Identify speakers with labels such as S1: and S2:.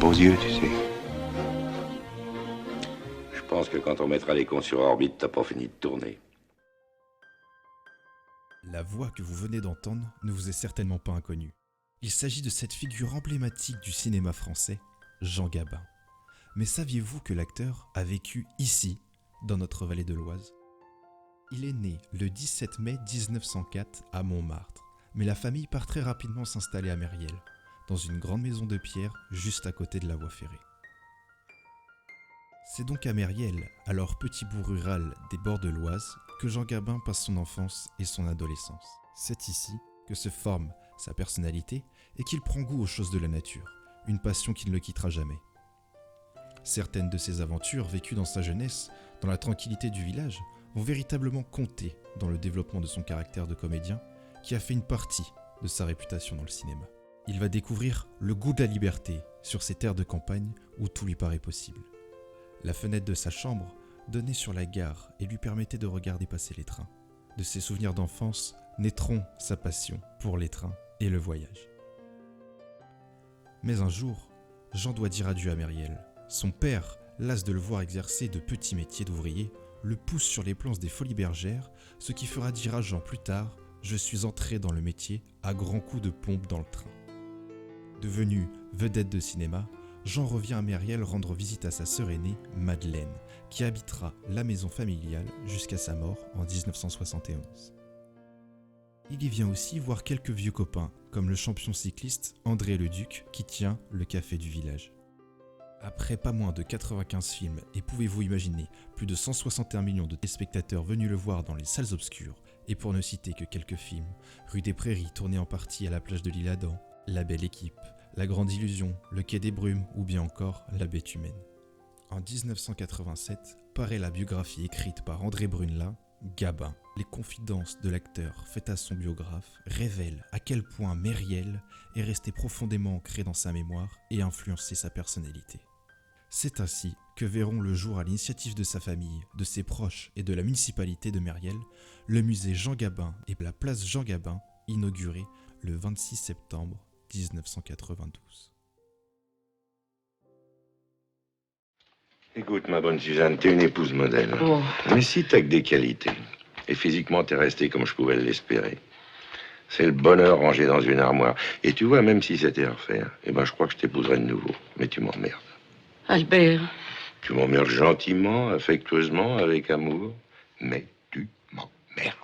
S1: beaux yeux, tu sais.
S2: Je pense que quand on mettra les cons sur orbite, t'as pas fini de tourner.
S3: La voix que vous venez d'entendre ne vous est certainement pas inconnue. Il s'agit de cette figure emblématique du cinéma français, Jean Gabin. Mais saviez-vous que l'acteur a vécu ici, dans notre vallée de l'Oise ? Il est né le 17 mai 1904 à Montmartre, mais la famille part très rapidement s'installer à Mériel, dans une grande maison de pierre juste à côté de la voie ferrée. C'est donc à Mériel, alors petit bourg rural des bords de l'Oise, que Jean Gabin passe son enfance et son adolescence. C'est ici que se forme sa personnalité et qu'il prend goût aux choses de la nature, une passion qui ne le quittera jamais. Certaines de ses aventures vécues dans sa jeunesse, dans la tranquillité du village, vont véritablement compter dans le développement de son caractère de comédien, qui a fait une partie de sa réputation dans le cinéma. Il va découvrir le goût de la liberté sur ces terres de campagne où tout lui paraît possible. La fenêtre de sa chambre donnait sur la gare et lui permettait de regarder passer les trains. De ses souvenirs d'enfance naîtront sa passion pour les trains et le voyage. Mais un jour, Jean doit dire adieu à Mériel. Son père, las de le voir exercer de petits métiers d'ouvrier, le pousse sur les planches des Folies Bergères, ce qui fera dire à Jean plus tard « Je suis entré dans le métier à grands coups de pompe dans le train ». Devenu vedette de cinéma, Jean revient à Mériel rendre visite à sa sœur aînée, Madeleine, qui habitera la maison familiale jusqu'à sa mort en 1971. Il y vient aussi voir quelques vieux copains, comme le champion cycliste André Leduc, qui tient le café du village. Après pas moins de 95 films, et pouvez-vous imaginer, plus de 161 millions de téléspectateurs venus le voir dans les salles obscures, et pour ne citer que quelques films, Rue des Prairies tourné en partie à la plage de l'Isle-Adam, La Belle Équipe, La Grande Illusion, Le Quai des Brumes ou bien encore La Bête Humaine. En 1987, paraît la biographie écrite par André Brunelin, Gabin. Les confidences de l'acteur faites à son biographe révèlent à quel point Mériel est resté profondément ancré dans sa mémoire et influencé sa personnalité. C'est ainsi que verront le jour à l'initiative de sa famille, de ses proches et de la municipalité de Mériel, le musée Jean Gabin et la place Jean Gabin, inaugurée le 26 septembre 1992.
S2: Écoute, ma bonne Suzanne, t'es une épouse modèle.
S4: Oh.
S2: Mais si t'as que des qualités, et physiquement t'es restée comme je pouvais l'espérer, c'est le bonheur rangé dans une armoire. Et tu vois, même si c'était à refaire, eh ben je crois que je t'épouserais de nouveau. Mais tu m'emmerdes.
S4: Albert.
S2: Tu m'emmerdes gentiment, affectueusement, avec amour, mais tu m'emmerdes.